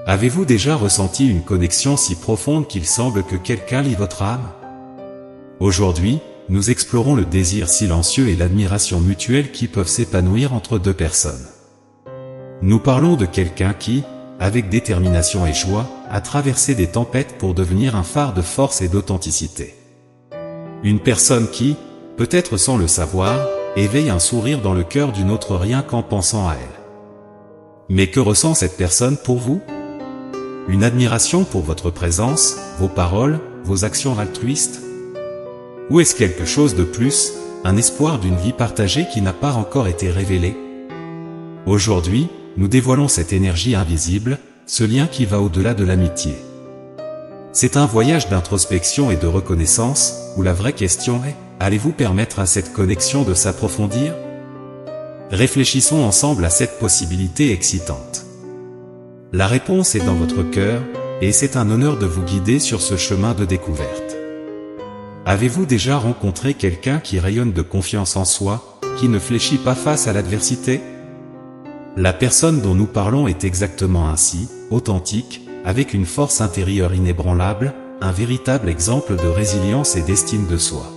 Avez-vous déjà ressenti une connexion si profonde qu'il semble que quelqu'un lie votre âme? Aujourd'hui, nous explorons le désir silencieux et l'admiration mutuelle qui peuvent s'épanouir entre deux personnes. Nous parlons de quelqu'un qui, avec détermination et joie, a traversé des tempêtes pour devenir un phare de force et d'authenticité. Une personne qui, peut-être sans le savoir, éveille un sourire dans le cœur d'une autre rien qu'en pensant à elle. Mais que ressent cette personne pour vous? Une admiration pour votre présence, vos paroles, vos actions altruistes? Ou est-ce quelque chose de plus, un espoir d'une vie partagée qui n'a pas encore été révélé? Aujourd'hui, nous dévoilons cette énergie invisible, ce lien qui va au-delà de l'amitié. C'est un voyage d'introspection et de reconnaissance, où la vraie question est, allez-vous permettre à cette connexion de s'approfondir? Réfléchissons ensemble à cette possibilité excitante. La réponse est dans votre cœur, et c'est un honneur de vous guider sur ce chemin de découverte. Avez-vous déjà rencontré quelqu'un qui rayonne de confiance en soi, qui ne fléchit pas face à l'adversité? La personne dont nous parlons est exactement ainsi, authentique, avec une force intérieure inébranlable, un véritable exemple de résilience et d'estime de soi.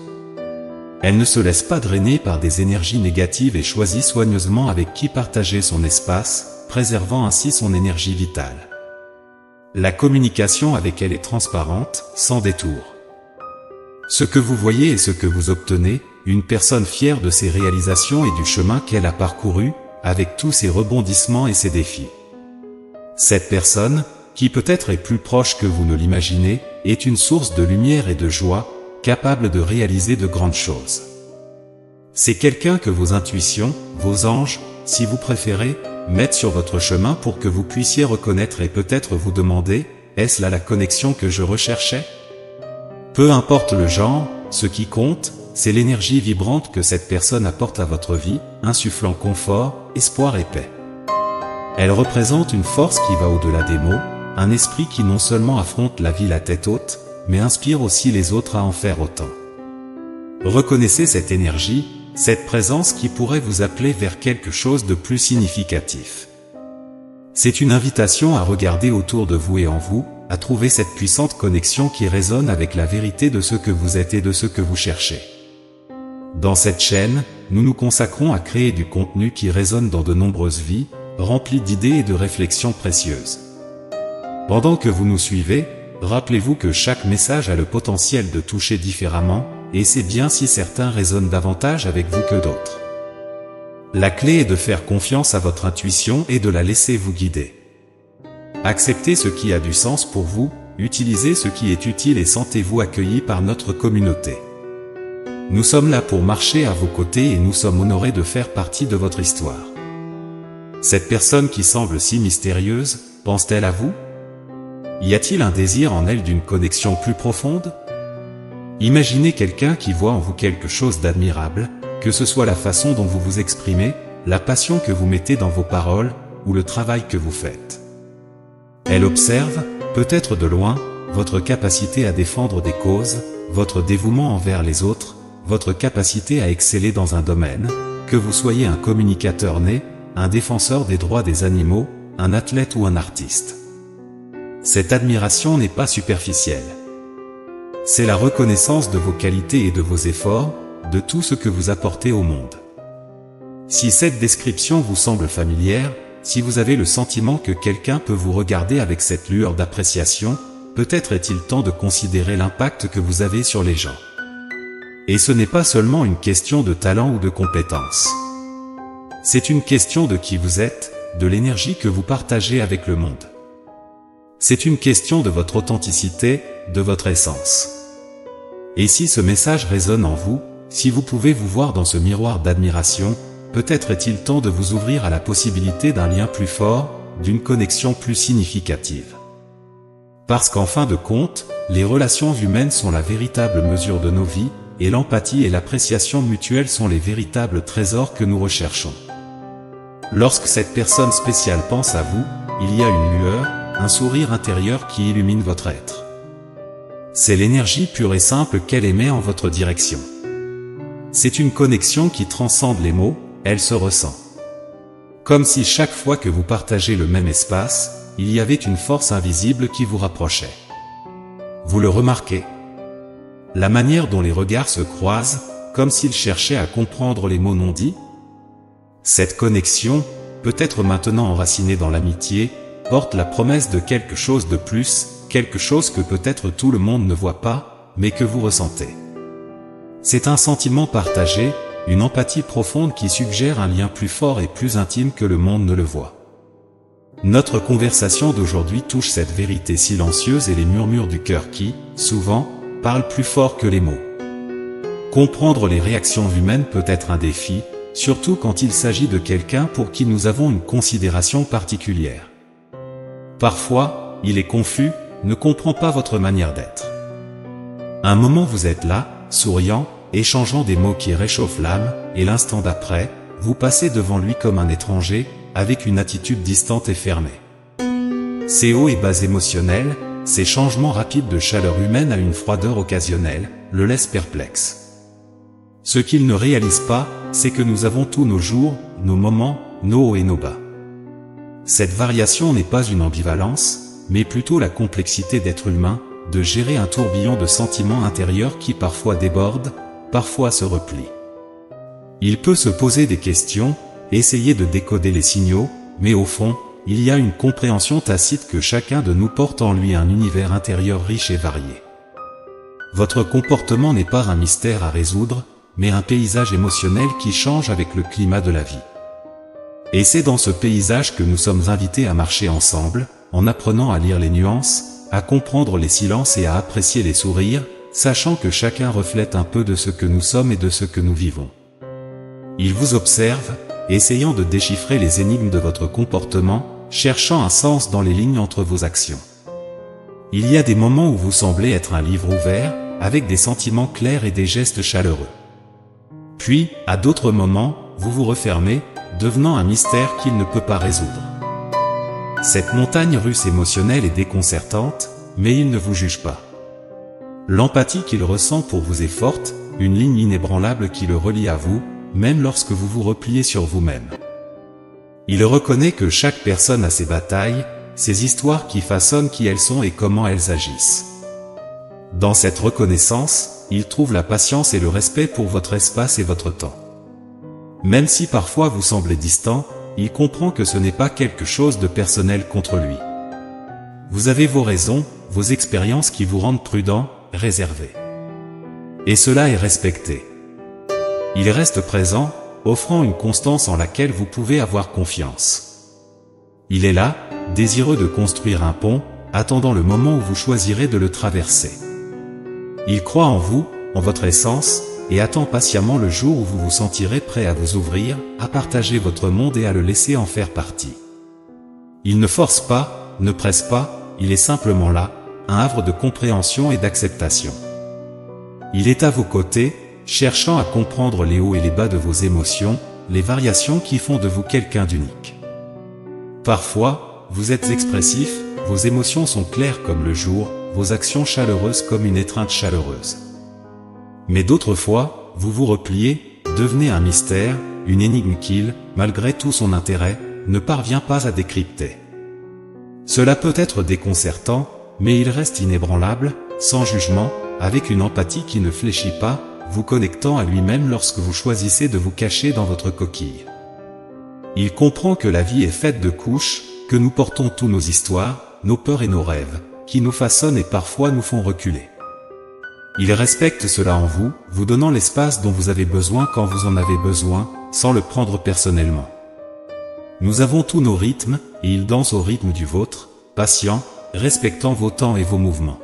Elle ne se laisse pas drainer par des énergies négatives et choisit soigneusement avec qui partager son espace, préservant ainsi son énergie vitale. La communication avec elle est transparente, sans détour. Ce que vous voyez est ce que vous obtenez, une personne fière de ses réalisations et du chemin qu'elle a parcouru, avec tous ses rebondissements et ses défis. Cette personne, qui peut-être est plus proche que vous ne l'imaginez, est une source de lumière et de joie, capable de réaliser de grandes choses. C'est quelqu'un que vos intuitions, vos anges, si vous préférez, mettent sur votre chemin pour que vous puissiez reconnaître et peut-être vous demander, est-ce là la connexion que je recherchais? Peu importe le genre, ce qui compte, c'est l'énergie vibrante que cette personne apporte à votre vie, insufflant confort, espoir et paix. Elle représente une force qui va au-delà des mots, un esprit qui non seulement affronte la vie la tête haute, mais inspire aussi les autres à en faire autant. Reconnaissez cette énergie, cette présence qui pourrait vous appeler vers quelque chose de plus significatif. C'est une invitation à regarder autour de vous et en vous, à trouver cette puissante connexion qui résonne avec la vérité de ce que vous êtes et de ce que vous cherchez. Dans cette chaîne, nous nous consacrons à créer du contenu qui résonne dans de nombreuses vies, rempli d'idées et de réflexions précieuses. Pendant que vous nous suivez, rappelez-vous que chaque message a le potentiel de toucher différemment, et c'est bien si certains résonnent davantage avec vous que d'autres. La clé est de faire confiance à votre intuition et de la laisser vous guider. Acceptez ce qui a du sens pour vous, utilisez ce qui est utile et sentez-vous accueillis par notre communauté. Nous sommes là pour marcher à vos côtés et nous sommes honorés de faire partie de votre histoire. Cette personne qui semble si mystérieuse, pense-t-elle à vous? Y a-t-il un désir en elle d'une connexion plus profonde? Imaginez quelqu'un qui voit en vous quelque chose d'admirable, que ce soit la façon dont vous vous exprimez, la passion que vous mettez dans vos paroles, ou le travail que vous faites. Elle observe, peut-être de loin, votre capacité à défendre des causes, votre dévouement envers les autres, votre capacité à exceller dans un domaine, que vous soyez un communicateur né, un défenseur des droits des animaux, un athlète ou un artiste. Cette admiration n'est pas superficielle. C'est la reconnaissance de vos qualités et de vos efforts, de tout ce que vous apportez au monde. Si cette description vous semble familière, si vous avez le sentiment que quelqu'un peut vous regarder avec cette lueur d'appréciation, peut-être est-il temps de considérer l'impact que vous avez sur les gens. Et ce n'est pas seulement une question de talent ou de compétence. C'est une question de qui vous êtes, de l'énergie que vous partagez avec le monde. C'est une question de votre authenticité, de votre essence. Et si ce message résonne en vous, si vous pouvez vous voir dans ce miroir d'admiration, peut-être est-il temps de vous ouvrir à la possibilité d'un lien plus fort, d'une connexion plus significative. Parce qu'en fin de compte, les relations humaines sont la véritable mesure de nos vies, et l'empathie et l'appréciation mutuelle sont les véritables trésors que nous recherchons. Lorsque cette personne spéciale pense à vous, il y a une lueur, un sourire intérieur qui illumine votre être. C'est l'énergie pure et simple qu'elle émet en votre direction. C'est une connexion qui transcende les mots, elle se ressent. Comme si chaque fois que vous partagez le même espace, il y avait une force invisible qui vous rapprochait. Vous le remarquez? La manière dont les regards se croisent, comme s'ils cherchaient à comprendre les mots non dits? Cette connexion, peut-être maintenant enracinée dans l'amitié, porte la promesse de quelque chose de plus, quelque chose que peut-être tout le monde ne voit pas, mais que vous ressentez. C'est un sentiment partagé, une empathie profonde qui suggère un lien plus fort et plus intime que le monde ne le voit. Notre conversation d'aujourd'hui touche cette vérité silencieuse et les murmures du cœur qui, souvent, parlent plus fort que les mots. Comprendre les réactions humaines peut être un défi, surtout quand il s'agit de quelqu'un pour qui nous avons une considération particulière. Parfois, il est confus, ne comprend pas votre manière d'être. Un moment vous êtes là, souriant, échangeant des mots qui réchauffent l'âme, et l'instant d'après, vous passez devant lui comme un étranger, avec une attitude distante et fermée. Ces hauts et bas émotionnels, ces changements rapides de chaleur humaine à une froideur occasionnelle, le laissent perplexe. Ce qu'il ne réalise pas, c'est que nous avons tous nos jours, nos moments, nos hauts et nos bas. Cette variation n'est pas une ambivalence, mais plutôt la complexité d'être humain, de gérer un tourbillon de sentiments intérieurs qui parfois débordent, parfois se replient. Il peut se poser des questions, essayer de décoder les signaux, mais au fond, il y a une compréhension tacite que chacun de nous porte en lui un univers intérieur riche et varié. Votre comportement n'est pas un mystère à résoudre, mais un paysage émotionnel qui change avec le climat de la vie. Et c'est dans ce paysage que nous sommes invités à marcher ensemble, en apprenant à lire les nuances, à comprendre les silences et à apprécier les sourires, sachant que chacun reflète un peu de ce que nous sommes et de ce que nous vivons. Il vous observe, essayant de déchiffrer les énigmes de votre comportement, cherchant un sens dans les lignes entre vos actions. Il y a des moments où vous semblez être un livre ouvert, avec des sentiments clairs et des gestes chaleureux. Puis, à d'autres moments, vous vous refermez, devenant un mystère qu'il ne peut pas résoudre. Cette montagne russe émotionnelle est déconcertante, mais il ne vous juge pas. L'empathie qu'il ressent pour vous est forte, une ligne inébranlable qui le relie à vous, même lorsque vous vous repliez sur vous-même. Il reconnaît que chaque personne a ses batailles, ses histoires qui façonnent qui elles sont et comment elles agissent. Dans cette reconnaissance, il trouve la patience et le respect pour votre espace et votre temps. Même si parfois vous semblez distant, il comprend que ce n'est pas quelque chose de personnel contre lui. Vous avez vos raisons, vos expériences qui vous rendent prudent, réservé. Et cela est respecté. Il reste présent, offrant une constance en laquelle vous pouvez avoir confiance. Il est là, désireux de construire un pont, attendant le moment où vous choisirez de le traverser. Il croit en vous, en votre essence, et attend patiemment le jour où vous vous sentirez prêt à vous ouvrir, à partager votre monde et à le laisser en faire partie. Il ne force pas, ne presse pas, il est simplement là, un havre de compréhension et d'acceptation. Il est à vos côtés, cherchant à comprendre les hauts et les bas de vos émotions, les variations qui font de vous quelqu'un d'unique. Parfois, vous êtes expressif, vos émotions sont claires comme le jour, vos actions chaleureuses comme une étreinte chaleureuse. Mais d'autres fois, vous vous repliez, devenez un mystère, une énigme qu'il, malgré tout son intérêt, ne parvient pas à décrypter. Cela peut être déconcertant, mais il reste inébranlable, sans jugement, avec une empathie qui ne fléchit pas, vous connectant à lui-même lorsque vous choisissez de vous cacher dans votre coquille. Il comprend que la vie est faite de couches, que nous portons tous nos histoires, nos peurs et nos rêves, qui nous façonnent et parfois nous font reculer. Il respecte cela en vous, vous donnant l'espace dont vous avez besoin quand vous en avez besoin, sans le prendre personnellement. Nous avons tous nos rythmes, et il danse au rythme du vôtre, patient, respectant vos temps et vos mouvements.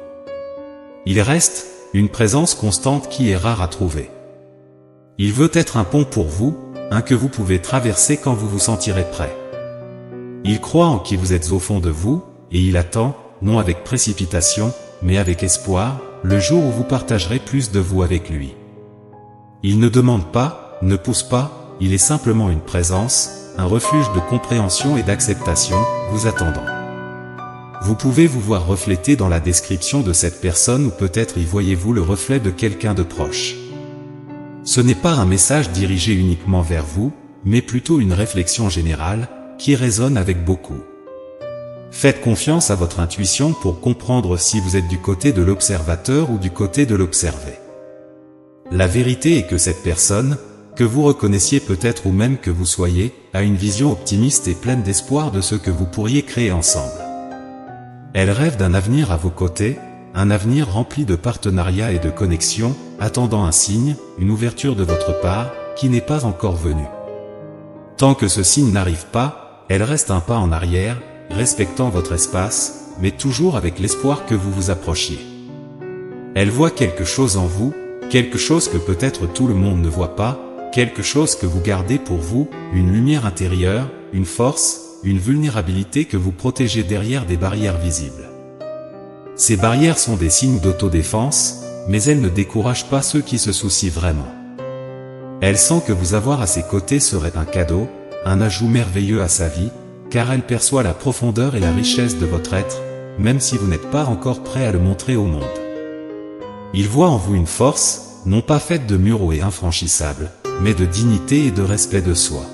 Il reste une présence constante qui est rare à trouver. Il veut être un pont pour vous, un que vous pouvez traverser quand vous vous sentirez prêt. Il croit en qui vous êtes au fond de vous, et il attend, non avec précipitation, mais avec espoir, le jour où vous partagerez plus de vous avec lui. Il ne demande pas, ne pousse pas, il est simplement une présence, un refuge de compréhension et d'acceptation, vous attendant. Vous pouvez vous voir refléter dans la description de cette personne ou peut-être y voyez-vous le reflet de quelqu'un de proche. Ce n'est pas un message dirigé uniquement vers vous, mais plutôt une réflexion générale, qui résonne avec beaucoup. Faites confiance à votre intuition pour comprendre si vous êtes du côté de l'observateur ou du côté de l'observé. La vérité est que cette personne, que vous reconnaissiez peut-être ou même que vous soyez, a une vision optimiste et pleine d'espoir de ce que vous pourriez créer ensemble. Elle rêve d'un avenir à vos côtés, un avenir rempli de partenariats et de connexions, attendant un signe, une ouverture de votre part, qui n'est pas encore venue. Tant que ce signe n'arrive pas, elle reste un pas en arrière, respectant votre espace, mais toujours avec l'espoir que vous vous approchiez. Elle voit quelque chose en vous, quelque chose que peut-être tout le monde ne voit pas, quelque chose que vous gardez pour vous, une lumière intérieure, une force, une vulnérabilité que vous protégez derrière des barrières visibles. Ces barrières sont des signes d'autodéfense, mais elles ne découragent pas ceux qui se soucient vraiment. Elle sent que vous avoir à ses côtés serait un cadeau, un ajout merveilleux à sa vie, car elle perçoit la profondeur et la richesse de votre être, même si vous n'êtes pas encore prêt à le montrer au monde. Il voit en vous une force, non pas faite de murs et infranchissables, mais de dignité et de respect de soi.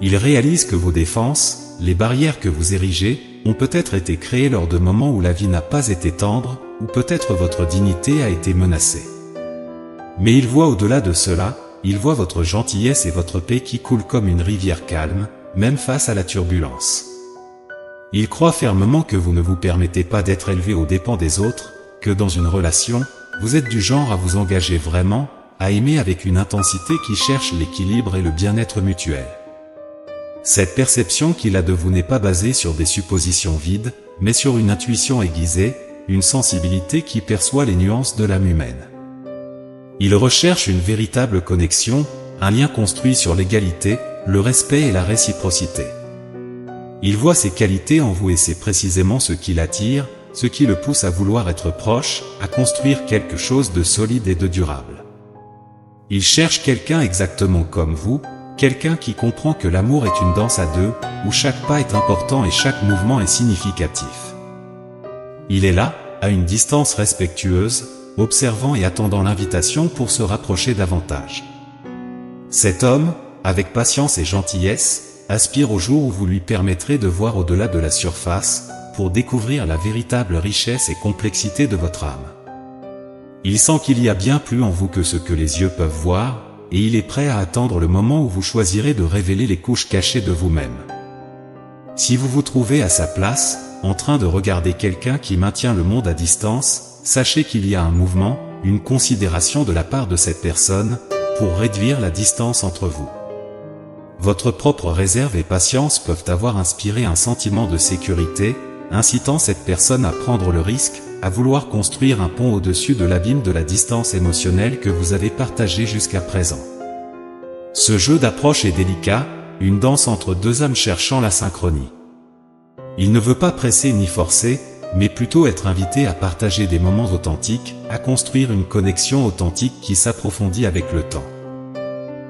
Il réalise que vos défenses, les barrières que vous érigez, ont peut-être été créées lors de moments où la vie n'a pas été tendre, ou peut-être votre dignité a été menacée. Mais il voit au-delà de cela, il voit votre gentillesse et votre paix qui coulent comme une rivière calme, même face à la turbulence. Il croit fermement que vous ne vous permettez pas d'être élevé aux dépens des autres, que dans une relation, vous êtes du genre à vous engager vraiment, à aimer avec une intensité qui cherche l'équilibre et le bien-être mutuel. Cette perception qu'il a de vous n'est pas basée sur des suppositions vides, mais sur une intuition aiguisée, une sensibilité qui perçoit les nuances de l'âme humaine. Il recherche une véritable connexion, un lien construit sur l'égalité, le respect et la réciprocité. Il voit ces qualités en vous et c'est précisément ce qui l'attire, ce qui le pousse à vouloir être proche, à construire quelque chose de solide et de durable. Il cherche quelqu'un exactement comme vous, quelqu'un qui comprend que l'amour est une danse à deux, où chaque pas est important et chaque mouvement est significatif. Il est là, à une distance respectueuse, observant et attendant l'invitation pour se rapprocher davantage. Cet homme, avec patience et gentillesse, aspire au jour où vous lui permettrez de voir au-delà de la surface, pour découvrir la véritable richesse et complexité de votre âme. Il sent qu'il y a bien plus en vous que ce que les yeux peuvent voir, et il est prêt à attendre le moment où vous choisirez de révéler les couches cachées de vous-même. Si vous vous trouvez à sa place, en train de regarder quelqu'un qui maintient le monde à distance, sachez qu'il y a un mouvement, une considération de la part de cette personne, pour réduire la distance entre vous. Votre propre réserve et patience peuvent avoir inspiré un sentiment de sécurité, incitant cette personne à prendre le risque, à vouloir construire un pont au-dessus de l'abîme de la distance émotionnelle que vous avez partagée jusqu'à présent. Ce jeu d'approche est délicat, une danse entre deux âmes cherchant la synchronie. Il ne veut pas presser ni forcer, mais plutôt être invité à partager des moments authentiques, à construire une connexion authentique qui s'approfondit avec le temps.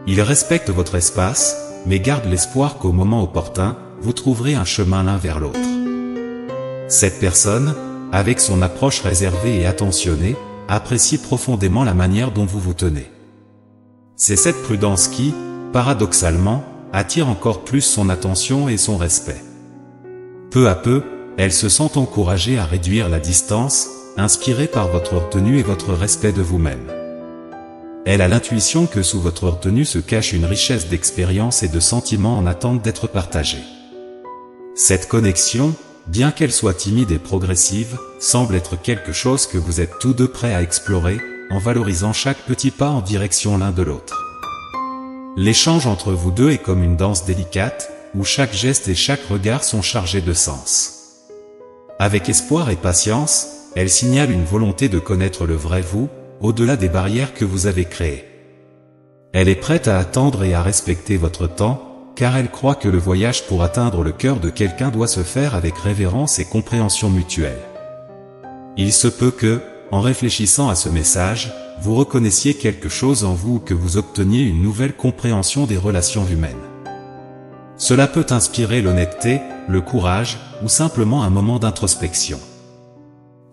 Il respecte votre espace, mais garde l'espoir qu'au moment opportun, vous trouverez un chemin l'un vers l'autre. Cette personne, avec son approche réservée et attentionnée, apprécie profondément la manière dont vous vous tenez. C'est cette prudence qui, paradoxalement, attire encore plus son attention et son respect. Peu à peu, elle se sent encouragée à réduire la distance, inspirée par votre retenue et votre respect de vous-même. Elle a l'intuition que sous votre retenue se cache une richesse d'expérience et de sentiments en attente d'être partagés. Cette connexion, bien qu'elle soit timide et progressive, semble être quelque chose que vous êtes tous deux prêts à explorer, en valorisant chaque petit pas en direction l'un de l'autre. L'échange entre vous deux est comme une danse délicate, où chaque geste et chaque regard sont chargés de sens. Avec espoir et patience, elle signale une volonté de connaître le vrai vous, au-delà des barrières que vous avez créées. Elle est prête à attendre et à respecter votre temps, car elle croit que le voyage pour atteindre le cœur de quelqu'un doit se faire avec révérence et compréhension mutuelle. Il se peut que, en réfléchissant à ce message, vous reconnaissiez quelque chose en vous ou que vous obteniez une nouvelle compréhension des relations humaines. Cela peut inspirer l'honnêteté, le courage, ou simplement un moment d'introspection.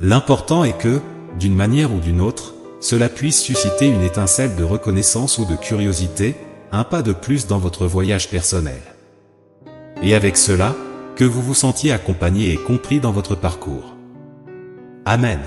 L'important est que, d'une manière ou d'une autre, cela puisse susciter une étincelle de reconnaissance ou de curiosité, un pas de plus dans votre voyage personnel. Et avec cela, que vous vous sentiez accompagné et compris dans votre parcours. Amen.